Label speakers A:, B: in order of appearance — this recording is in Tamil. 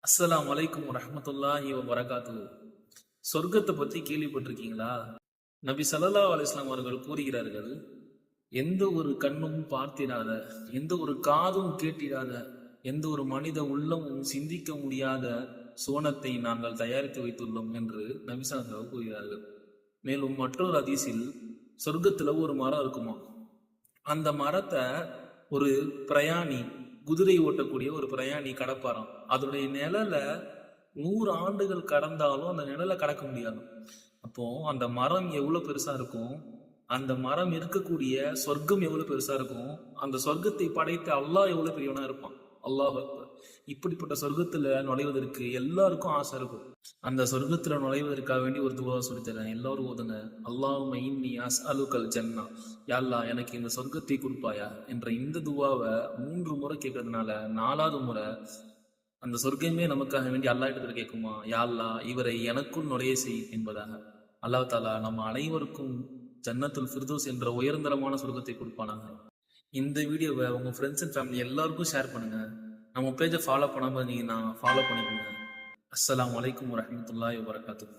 A: அஸ்ஸலாமு அலைக்கும் வரஹ்மத்துல்லாஹி வபரகாத்துஹு. சொர்க்கத்தை பத்தி கேள்விப்பட்டிருக்கீங்களா? நபி ஸல்லல்லாஹு அலைஹி வஸல்லம் அவர்கள் கூறுகிறார்கள், எந்த ஒரு கண்ணும் பார்த்திராத, எந்த ஒரு காதும் கேட்டிராத, எந்த ஒரு மனித உள்ளமும் சிந்திக்க முடியாத சுவனத்தை நாங்கள் தயாரித்து வைத்துள்ளோம் என்று நபி ஸல்லல்லாஹு அலைஹி வஸல்லம் கூறுகிறார்கள். மேலும் மற்றொரு ஹதீஸில் சொர்க்கத்துல ஒரு மரம் இருக்குமா, அந்த மரத்தை ஒரு பிரயாணி, குதிரை ஓட்டக்கூடிய ஒரு பிரயாணி கடப்பாராம். அதனுடைய நிழல 100 ஆண்டுகள் கடந்தாலும் அந்த நிழலை கடக்க முடியாது. அப்போ அந்த மரம் எவ்வளவு பெருசா இருக்கும், அந்த மரம் இருக்கக்கூடிய சொர்க்கம் எவ்வளவு பெருசா இருக்கும், அந்த சொர்க்கத்தை படைத்த அல்லாஹ் எவ்வளவு பெரியவனா இருப்பான். அல்லாஹ் அக்பர். இப்படிப்பட்ட சொர்க்கத்துல நுழைவதற்கு எல்லாருக்கும் ஆசை இருக்கும். அந்த சொர்க்கத்துல நுழைவதற்காக வேண்டி ஒரு துவா சொல்லித்தரேன், எல்லாரும் ஓதுங்க. அல்லாஹும்ம இன்னி அஸ்அலுக்கல் ஜன்னா, யா அல்லாஹ் எனக்கு இந்த சொர்க்கத்தை கொடுப்பாயா என்ற இந்த துவாவை 3 முறை கேட்கறதுனால 4வது முறை அந்த சொர்க்கமே நமக்காக வேண்டி அல்லாஹ் இடத்துல கேட்குமா, யா அல்லாஹ் இவரை எனக்குள் நுழைய செய் என்பதாக. அல்லாஹ் தாலா நம்ம அனைவருக்கும் ஜன்னத்துல் ஃபிர்தௌஸ் என்ற உயர்ந்தரமான சொர்க்கத்தை கொடுப்பானாங்க. இந்த வீடியோவை உங்க ஃப்ரெண்ட்ஸ் அண்ட் ஃபேமிலி எல்லாருக்கும் ஷேர் பண்ணுங்க. நம்ம பேஜை ஃபாலோ பண்ணாம இருந்தீங்கன்னா ஃபாலோ பண்ணிக்கோங்க. அஸ்ஸலாமு அலைக்கும் வரஹ்மத்துல்லாஹி வபரகாத்துஹு.